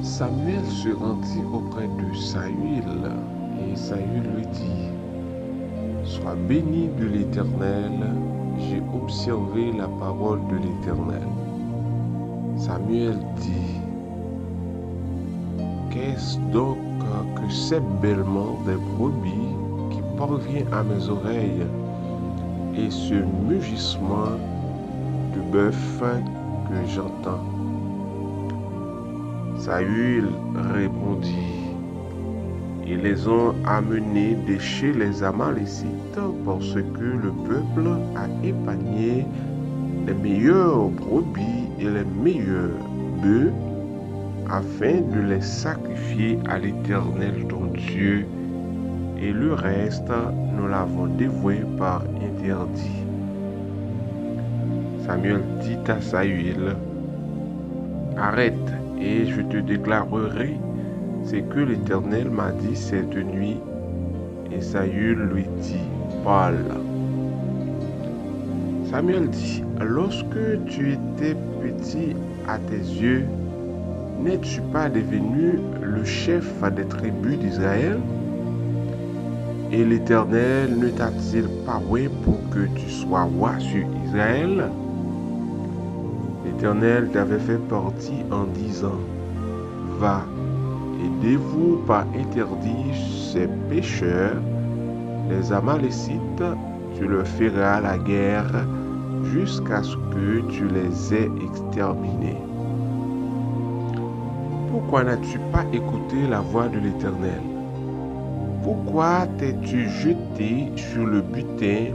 Samuel se rendit auprès de Saül, et Saül lui dit, « Sois béni de l'Éternel, j'ai observé la parole de l'Éternel. » Samuel dit, « Qu'est-ce donc que ces bêlements des brebis qui parvient à mes oreilles, et ce mugissement de bœuf que j'entends? » Saül répondit, « Ils les ont amenés de chez les Amalécites parce que le peuple a épargné les meilleures brebis et les meilleurs bœufs afin de les sacrifier à l'Éternel ton Dieu, et le reste nous l'avons dévoué par interdit. » Samuel dit à Saül, « Arrête, et je te déclarerai ce que l'Éternel m'a dit cette nuit. » Et Saül lui dit, « Parle. » Samuel dit, « Lorsque tu étais petit à tes yeux, n'es-tu pas devenu le chef des tribus d'Israël? Et l'Éternel ne t'a-t-il pas oué pour que tu sois roi sur Israël? L'Éternel t'avait fait partie en disant, « Va et dévoue par interdit ces pécheurs, les Amalécites, tu leur feras la guerre jusqu'à ce que tu les aies exterminés. » Pourquoi n'as-tu pas écouté la voix de l'Éternel? Pourquoi t'es-tu jeté sur le butin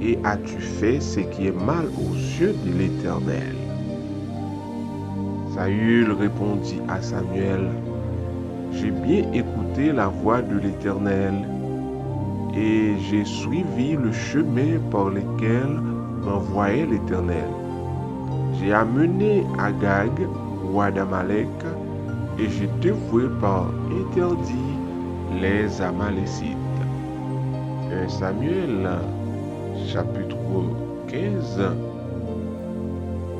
et as-tu fait ce qui est mal aux yeux de l'Éternel? Saül répondit à Samuel, « J'ai bien écouté la voix de l'Éternel, et j'ai suivi le chemin par lequel m'envoyait l'Éternel. J'ai amené Agag, roi d'Amalek, et j'ai dévoué par interdit les Amalécites. » 1 Samuel, chapitre 15,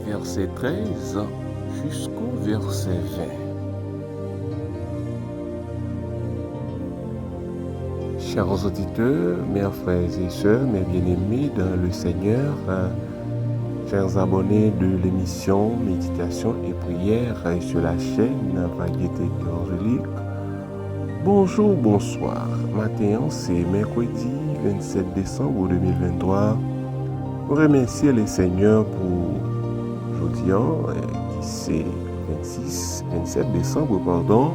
verset 13 jusqu'au verset 20. Chers auditeurs, mes frères et sœurs, mes bien-aimés dans le Seigneur, chers abonnés de l'émission Méditation et Prière sur la chaîne Variété Évangélique, bonjour, bonsoir. Matin, c'est mercredi 27 décembre 2023. Nous remercions le Seigneur pour aujourd'hui, qui c'est 27 décembre, pardon.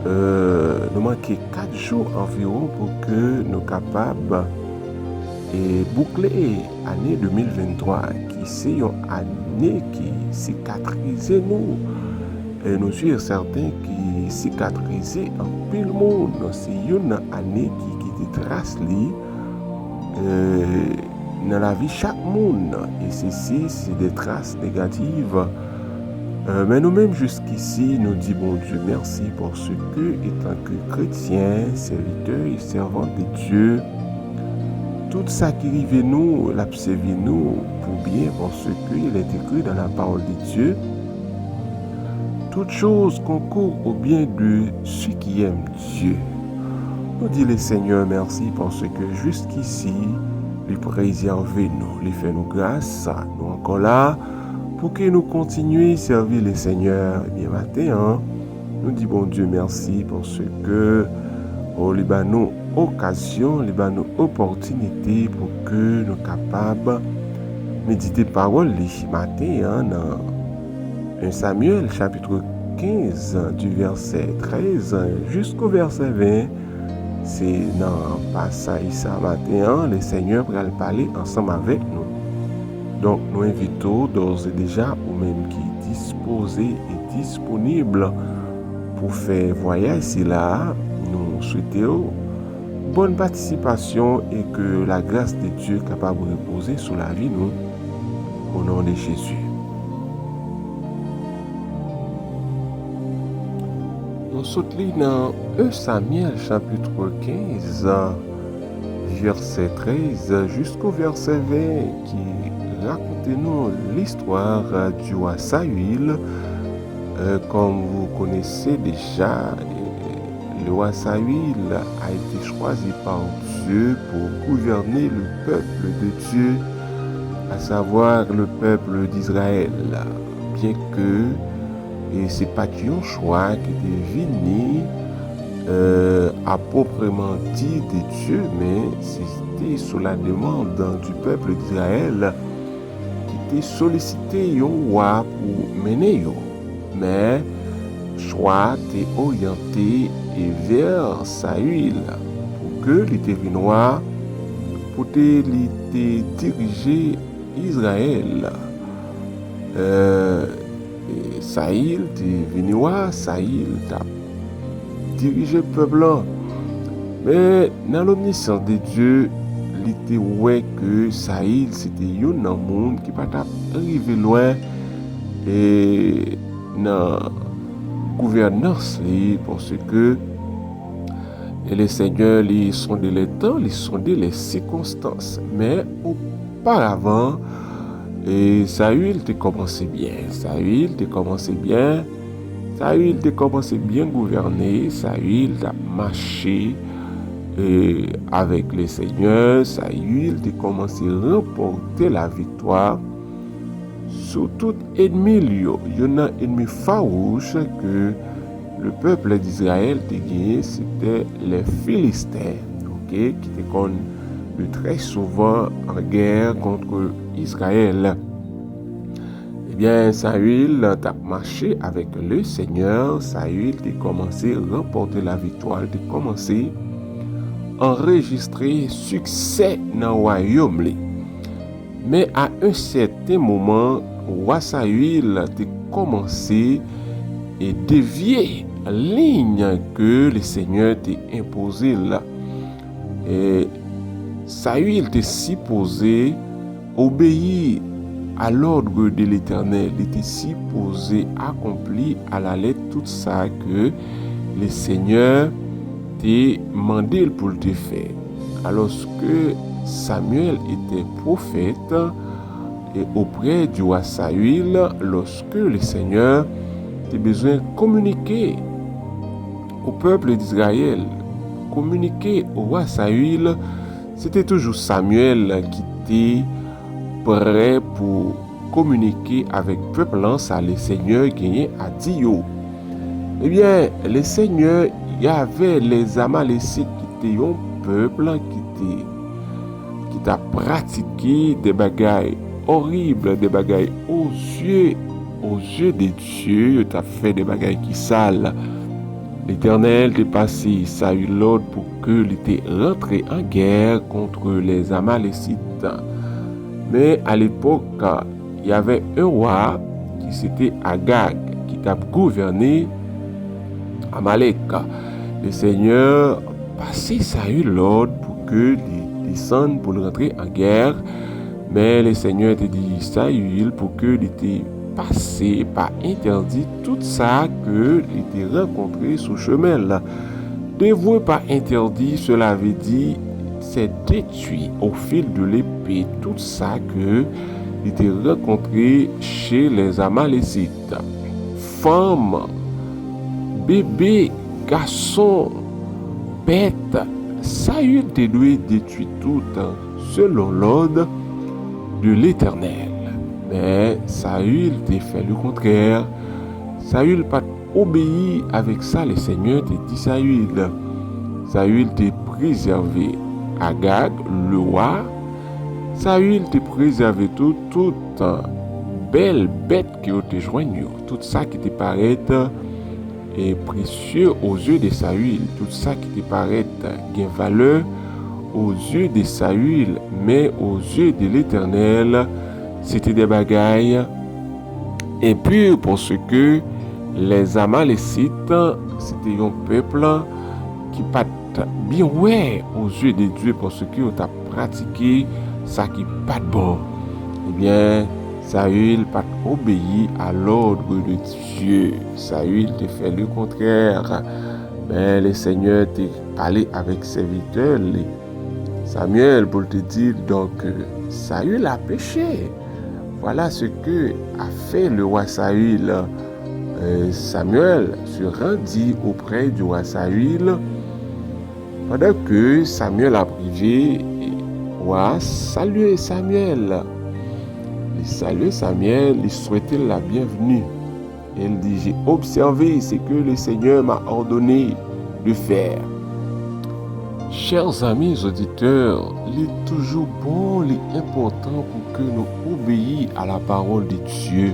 Nous manquons 4 jours environ pour que nous capables de boucler l'année 2023, qui c'est une année qui cicatrise nous. Et nous sommes certains qui cicatrise en pile monde. C'est une année qui te trace dans la vie de chaque monde. Et ceci, c'est des traces négatives. Mais nous-mêmes jusqu'ici, nous disons, bon Dieu, merci pour ce que, étant que chrétiens, serviteurs et servants de Dieu, tout ça qui arrive nous, l'observer nous pour bien, parce qu'il est écrit dans la parole de Dieu, toute chose concourt au bien de ceux qui aiment Dieu. Nous disons le Seigneur merci parce que jusqu'ici, il préserve nous, il fait nous grâce, nous encore là, pour que nous continuions à servir le Seigneur. Et bien matin, nous disons bon Dieu merci parce que il y a nous occasion, il y a nous opportunité pour que nous soyons capables de méditer parole ce matin dans 1 Samuel chapitre 15 du verset 13 jusqu'au verset 20. c'est dans le passage ça matin, le Seigneur va parler ensemble avec nous. Donc, nous invitons d'ores et déjà, ou même qui est disposé et disponible pour faire voyage ici là, nous souhaitons bonne participation et que la grâce de Dieu capable de reposer sur la vie nous, au nom de Jésus. Nous sommes dans 1 Samuel chapitre 15, verset 13 jusqu'au verset 20 qui raconte nous l'histoire du roi Saül. Comme vous connaissez déjà, le roi Saül a été choisi par Dieu pour gouverner le peuple de Dieu, à savoir le peuple d'Israël. Bien que ce n'est pas un choix qui était venu à proprement dit de Dieu, mais c'était sous la demande du peuple d'Israël qui était sollicité un roi pour mener. Mais choix était orienté vers Saül pour que l'Éternel noir pour diriger Israël. Saül était venu voir, Saül t'a dirigé le peuple. Mais dans l'omniscience de Dieu, il était ouais que Saül c'était un monde qui pas arrivé loin et dans gouvernance parce que les seigneurs ils sondaient les temps, ils sondaient les circonstances. Mais auparavant, Saül a commencé bien. Saül a commencé bien gouverner. Saül a marché avec les seigneurs. Saül a commencé à remporter la victoire sur tout ennemi. Il y a un ennemi farouche que le peuple d'Israël a gagné, c'était les Philistins, qui étaient connus très souvent en guerre contre Israël. Eh bien, Saül a marché avec le Seigneur. Saül a commencé à remporter la victoire, a commencé à enregistrer succès dans le royaume. Mais à un certain moment, le roi Saül a commencé à dévier la ligne que le Seigneur t'a imposée là. Et Saül était supposé obéir à l'ordre de l'Éternel. Il était supposé accomplir à la lettre tout ça que le Seigneur t'a demandé pour le faire. Alors que Samuel était prophète et auprès du roi Saül, lorsque le Seigneur a besoin de communiquer au peuple d'Israël, communiquer au roi Saül, c'était toujours Samuel qui était prêt pour communiquer avec le peuple. Ça, le Seigneur gagné à dire. Eh bien, le Seigneur, il y avait les Amalécites qui étaient un peuple qui a pratiqué des bagailles horribles, des bagailles aux yeux de Dieu. Il a fait des bagailles qui sales. L'Éternel est passé Saül l'ordre pour qu'il était rentré en guerre contre les Amalécites. Mais à l'époque, il y avait un roi qui c'était Agag, qui a gouverné Amalek. Le Seigneur a passé Saül l'ordre pour qu'il descende pour rentrer en guerre. Mais le Seigneur a dit Saül pour qu'il était passé par interdit tout ça que il était rencontré sur chemin là. Dévoué par interdit, cela veut dire c'est détruit au fil de l'épée tout ça que il était rencontré chez les Amalécites. Femmes, bébés, garçons, bêtes, Saül te doit détruire tout selon l'ordre de l'Éternel. Mais Saül t'a fait le contraire. Saül n'a pas obéi avec ça. Le Seigneur t'a dit Saül. Saül t'a préservé Agag, le roi. Saül t'a préservé toute belle bête qui te joignent. Tout ça qui te paraît et précieux aux yeux de Saül. Tout ça qui te paraît gain valeur aux yeux de Saül, mais aux yeux de l'Éternel, c'était des bagailles impurs, parce que les Amalécites, c'était un peuple qui pas bien ouais aux yeux de Dieu, parce que on a pratiqué ça qui pas de bon. Eh bien, Saül pas obéi à l'ordre de Dieu. Saül te fait le contraire. Mais le Seigneur t'a parlé avec ses serviteurs, Samuel, pour te dire donc Saül a péché. Voilà ce que a fait le roi Saül. Samuel se rendit auprès du roi Saül pendant que Samuel a privé. Le roi saluait Samuel. Il saluait Samuel, il souhaitait la bienvenue. Il dit, j'ai observé ce que le Seigneur m'a ordonné de faire. Chers amis auditeurs, il est toujours bon, il est important pour que nous obéissions à la parole de Dieu.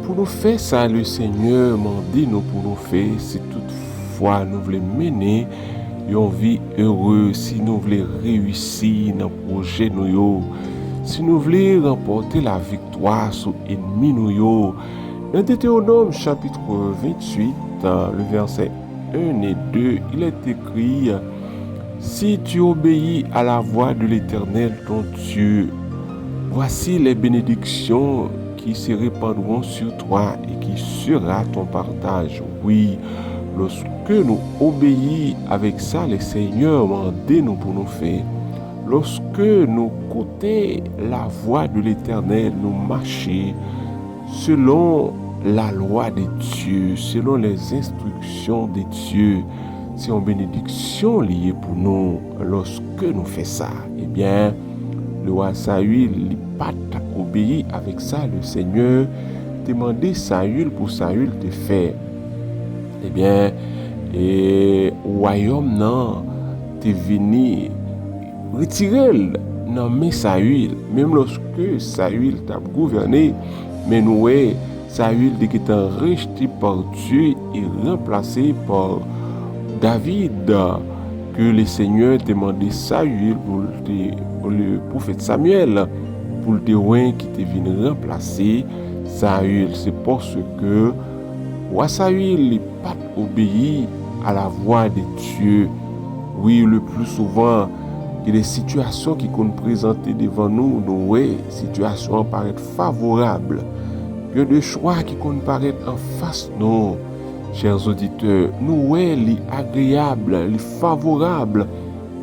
Pour nous faire ça, le Seigneur m'a dit nous pour nous faire, si toutefois nous voulons mener une vie heureuse, si nous voulons réussir dans le projet nous, si nous voulons remporter la victoire sur l'ennemi nous. Dans Deutéronome chapitre 28, le verset 1 et 2, il est écrit: si tu obéis à la voix de l'Éternel ton Dieu, voici les bénédictions qui se répandront sur toi et qui sera ton partage. Oui, lorsque nous obéissons avec ça, le Seigneur m'a dit nous pour nous faire. Lorsque nous écoutons la voix de l'Éternel, nous marchons selon la loi de Dieu, selon les instructions de Dieu. C'est une bénédiction liée pour nous lorsque nous faisons ça. Eh bien, le roi Saül n'a pas obéi avec ça. Le Seigneur demandait Saül pour Saül de faire. Eh bien, le royaume est venu retirer dans main Saül. Même lorsque Saül a gouverné, mais nous, Saül était rejeté par Dieu et remplacé par David, que le Seigneur demandait Saül pour le prophète Samuel, pour le roi qui était venu remplacer Saül. C'est parce que roi Saül n'a pas obéi à la voix de Dieu. Oui, le plus souvent, il y a des situations qui sont présentées devant nous, nos situations paraissent favorables. Il y a des choix qui paraissent en face de nous. Chers auditeurs, nous les agréables, les favorables,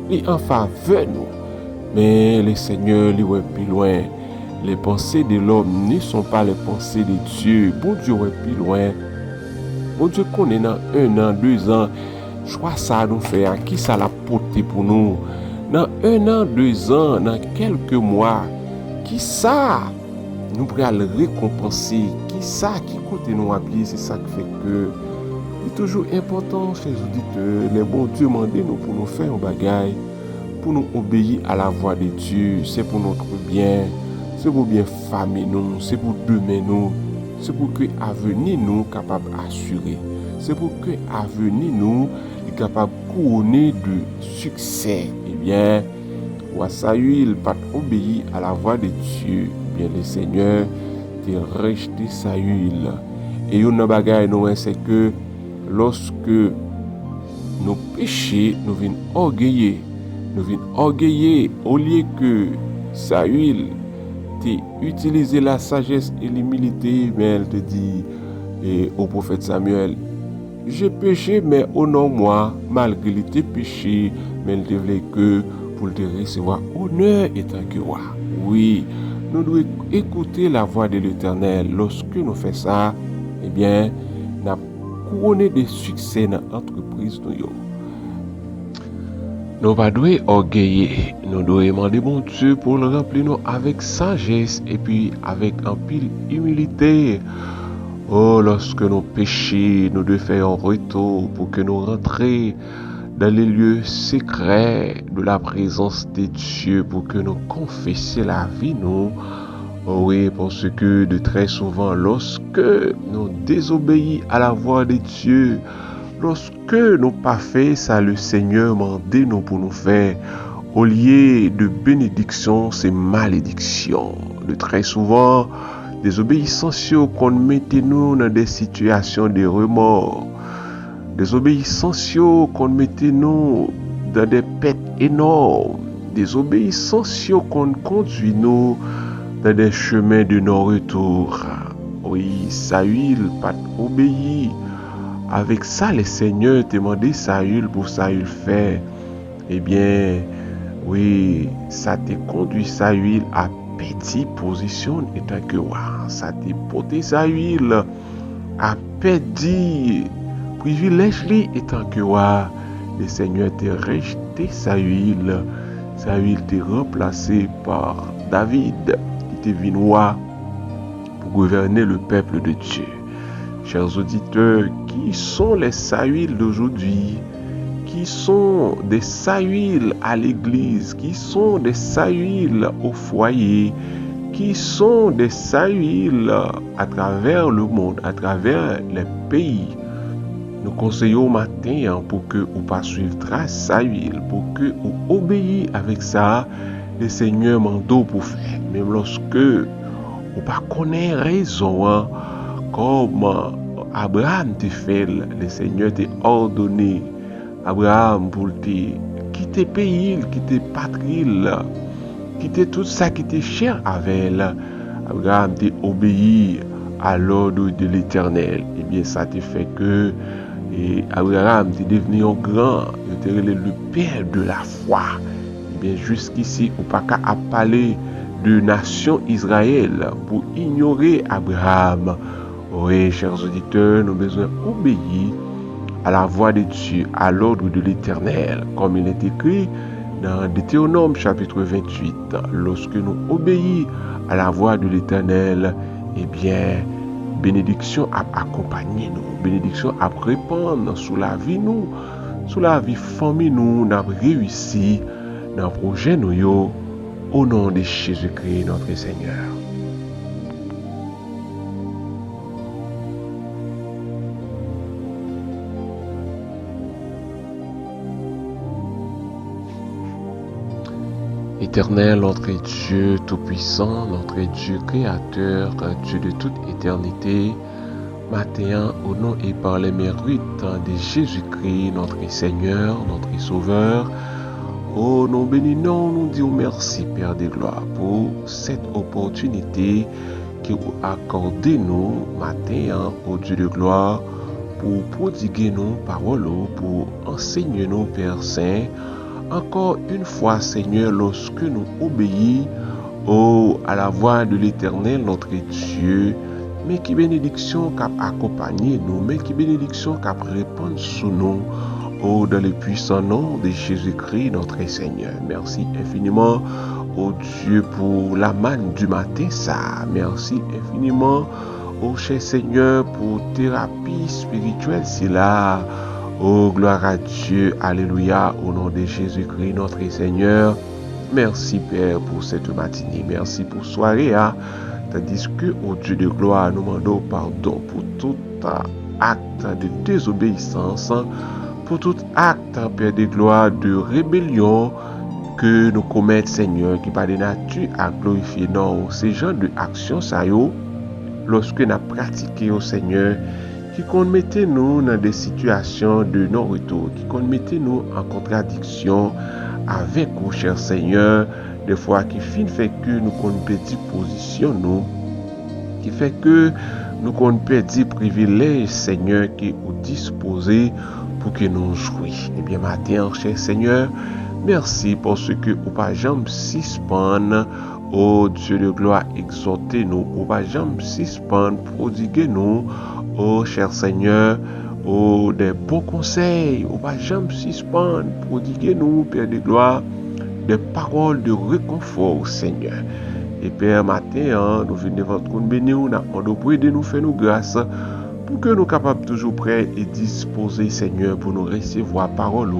les en faveur nous. Mais le Seigneur les voit plus loin. Les pensées de l'homme ne sont pas les pensées de Dieu. Bon Dieu voit plus loin. Bon Dieu connaît dans 1 an, 2 ans, choix ça nous faire, qui ça l'a porté pour nous. Dans 1 an, 2 ans, dans quelques mois, qui ça nous pourra le récompenser, qui ça qui coûte nous à pied, c'est ça qui fait que c'est toujours important, chers auditeurs, les bons Dieu demandent nous pour nous faire un bagage, pour nous obéir à la voix de Dieu. C'est pour notre bien, c'est pour bien famille nous, c'est pour demain nous, c'est pour que l'avenir nous capable d'assurer, c'est pour que l'avenir nous est capable de couronner de succès. Eh bien, roi Saül n'a pas obéi à la voix de Dieu. Eh bien, le Seigneur a rejeté Saül. Et une bagaille nous, c'est que lorsque nous péchons, nous venons orgueiller. Nous venons orgueiller au lieu que Saül t'ait utilisé la sagesse et l'humilité, mais elle te dit au prophète Samuel, j'ai péché, mais honore-moi, malgré tes péchés, mais elle te voulait que pour te recevoir honneur étant que roi. Oui, nous devons écouter la voix de l'Éternel. Lorsque nous faisons ça, eh bien, nous avons couronné de succès dans l'entreprise. Nous ne devons pas orgueiller. Nous devons demander bon Dieu pour le remplir nous avec sagesse et puis avec un pile humilité. Oh, lorsque nous péchons, nous devons faire un retour pour que nous rentrions dans les lieux secrets de la présence de Dieu, pour que nous confessions la vie nous Oh oui, parce que de très souvent, lorsque nous désobéissons à la voix de Dieu, lorsque nous pas fait ça, le Seigneur m'a dit nous pour nous faire, au lieu de bénédiction, c'est malédiction. De très souvent, désobéissance qu'on mettait nous dans des situations de remords, désobéissance qu'on mettait nous dans des pertes énormes, désobéissance qu'on conduit nous dans des chemins de non-retour. Oui, Saül pas obéi. Avec ça, le Seigneur demandait Saül pour Saül faire. Eh bien, oui, ça te conduit Saül à petite position étant que ça te porté Saül à petit privilège étant que le Seigneur t'a rejeté Saül. Saül t'est remplacé par David qui t'est venu pour gouverner le peuple de Dieu. Chers auditeurs, qui sont les Saül d'aujourd'hui? Qui sont des Saül à l'église? Qui sont des Saül au foyer? Qui sont des Saül à travers le monde, à travers les pays? Nous conseillons au matin pour que vous pas suivre trace Saül, pour que vous obéissez avec ça, le Seigneur mando pour faire. Même lorsque vous pas connaît raison, comme Abraham te fait, le Seigneur t'a ordonné Abraham pour te quitter pays, quitter patrie, quitter tout ça qui était cher avec elle. Abraham t'a obéi à l'ordre de l'Éternel. Et bien ça te fait que Abraham t'est devenu un grand, il était le père de la foi. Et bien jusqu'ici, on pas qu'à parler de nation Israël pour ignorer Abraham. Oui, chers auditeurs, nous avons besoin d'obéir à la voix de Dieu, à l'ordre de l'Éternel, comme il est écrit dans Deutéronome chapitre 28. Lorsque nous obéissons à la voix de l'Éternel, eh bien, bénédiction a accompagné nous, bénédiction a répandre sous la vie nous, sous la vie famille nous, n'a réussi dans le projet nous, au nom de Jésus-Christ notre Seigneur. Éternel, notre Dieu Tout-Puissant, notre Dieu Créateur, Dieu de toute éternité, matin, au nom et par les mérites de Jésus-Christ, notre Seigneur, notre Sauveur, oh, nous bénissons, nous disons merci, Père de gloire, pour cette opportunité que vous accordez nous, matin, au Dieu de gloire, pour prodiguer nos paroles, pour enseigner nos Père Saint. Encore une fois, Seigneur, lorsque nous obéissons à la voix de l'Éternel, notre Dieu, mais qui bénédiction qu'a accompagné nous, mais qui bénédiction qu'a répandre sous nous, dans le puissant nom de Jésus-Christ, notre Seigneur. Merci infiniment, Dieu, pour la manne du matin, ça. Merci infiniment, cher Seigneur, pour thérapie spirituelle, c'est là. Oh, gloire à Dieu, alléluia, au nom de Jésus-Christ, notre Seigneur. Merci, Père, pour cette matinée. Merci pour soirée, tandis que, au Dieu de gloire, nous demandons pardon pour tout acte de désobéissance, pour tout acte, Père de gloire, de rébellion que nous commettons, Seigneur, qui par de nature à glorifier. Non, ces genres de actions, ça y est, lorsque nous pratiquons au Seigneur, qui qu'on mettait nous dans des situations de non-retour, qui qu'on mettait nous en contradiction avec vous, cher Seigneur, des fois qui fait que nous qu'on perdit position nous, qui fait que nous qu'on perdit privilège, Seigneur, qui vous disposez pour que nous jouions. Eh bien, matin, cher Seigneur, merci pour ce que vous pas jamais suspendre. Oh Dieu de gloire, exhortez-nous, vous pas jamais suspendre, prodiguez-nous. Oh, cher Seigneur, oh, des bons conseils, on va jamais suspendre, prodiguez-nous, Père de gloire, des paroles de réconfort, Seigneur. Et Père, matin, nous venons devant votre béni, nous demandons pour aider nous, faire nous grâce, pour que nous soyons capables toujours prêts et disposés, Seigneur, pour nous recevoir parole,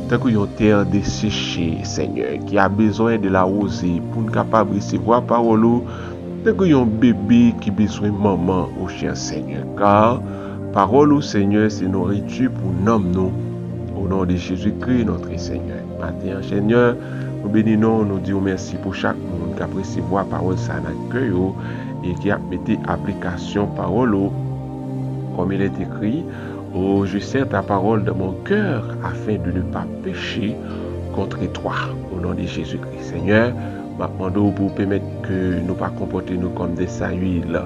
tant que une terre desséchée, Seigneur, qui a besoin de la rosée, pour nous capables de recevoir parole, de un bébé qui besoin maman au cher Seigneur. Car parole au Seigneur, c'est nourriture pour nous. Au nom de Jésus-Christ, notre Seigneur. Matin, Seigneur, nous bénissons, nous disons merci pour chaque monde qui a recevoir parole ça dans le cœur et qui a mis application parole comme il est écrit. Oh, je sers ta parole dans mon cœur afin de ne pas pécher contre toi. Au nom de Jésus-Christ, Seigneur, je demande pour permettre que nous ne pas comporter nous comme des sahuiles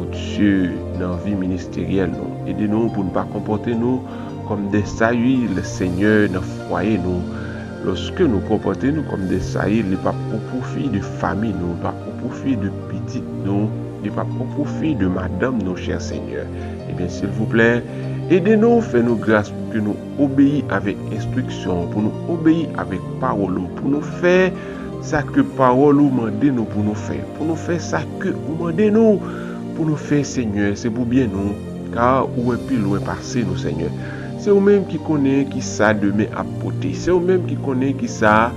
au-dessus de la vie ministérielle. Aidez-nous pour ne pas comporter nous comme des sahuiles, Seigneur, dans le foyer. Lorsque nous comportons nous comme des sahuiles, ce n'est pas pour profit de famille, nous, pas pour profit de petite, nous, ce n'est pas pour profit de madame, nos chers Seigneur. Eh bien, s'il vous plaît, aidez-nous, faites-nous grâce pour que nous obéissions avec instruction, pour nous obéir avec parole, pour nous faire ça que parole nous demande nous pour nous faire ça que vous demandez nous pour nous faire, Seigneur. C'est pour bien nous, car où est puis loin passé nous, Seigneur. C'est vous-même qui connaissez qui ça demain à porter. C'est vous-même qui connaissez qui ça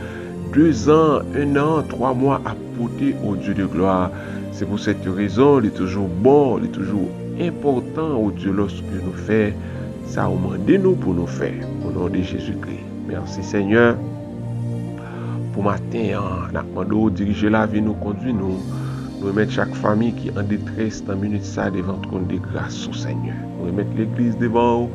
2 ans, 1 an, 3 mois à porter au Dieu de gloire. C'est pour cette raison, il est toujours bon, il est toujours important au Dieu lorsque nous faisons ça, vous demandez nous pour nous faire. Au nom de Jésus-Christ. Merci, Seigneur. Pour matin, nous demandons diriger la vie, nous conduire, nous remettre chaque famille qui est en détresse dans minute ça devant le trône de grâce au Seigneur. Nous remettre l'église devant vous.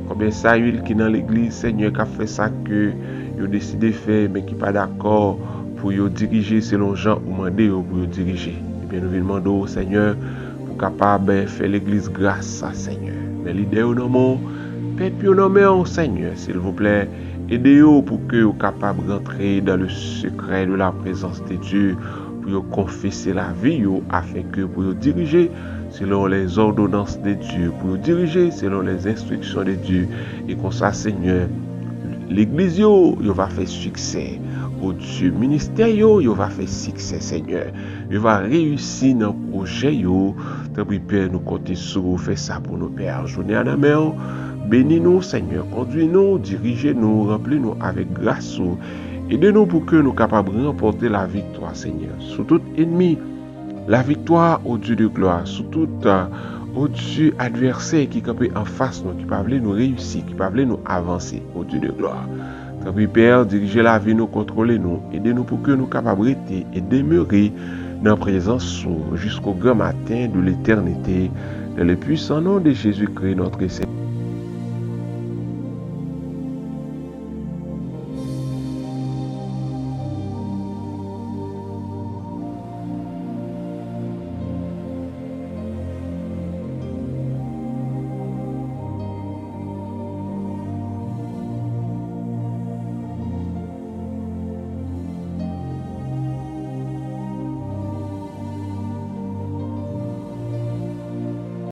Combien ça huile qui dans l'église, Seigneur, qui a fait ça que vous décidé de faire, mais qui n'est pas d'accord pour vous diriger selon Jean ou demander pour vous diriger. Eh bien, nous demandons au Seigneur pour capable de faire l'église grâce à Seigneur. Mais l'idée au nom, puis au nom, Seigneur, s'il vous plaît, aidez-vous pour que vous capable de rentrer dans le secret de la présence de Dieu, pour vous confesser la vie, afin que pour vous diriger selon les ordonnances de Dieu, pour vous diriger selon les instructions de Dieu. Et comme ça, Seigneur, l'église, il va faire succès. Au Dieu, ministère, il va faire succès, Seigneur. Il va réussir dans le projet, tant pis, Père, nous comptons sur vous, faire ça pour nos pères. Journée à la mer, bénis-nous, Seigneur, conduis-nous, dirigez-nous, remplis-nous avec grâce. Aidez-nous pour que nous soyons capables de remporter la victoire, Seigneur, sur tout ennemi. La victoire au Dieu de gloire, sur tout au Dieu adversaire qui est en face nous, qui peut nous réussir, qui peut nous avancer au Dieu de gloire. Tant pis, Père, dirigez la vie, nous contrôlez nous, aidez-nous pour que nous soyons capables d'être et demeurer dans la présence jusqu'au grand matin de l'éternité, dans le puissant nom de Jésus-Christ, notre Seigneur.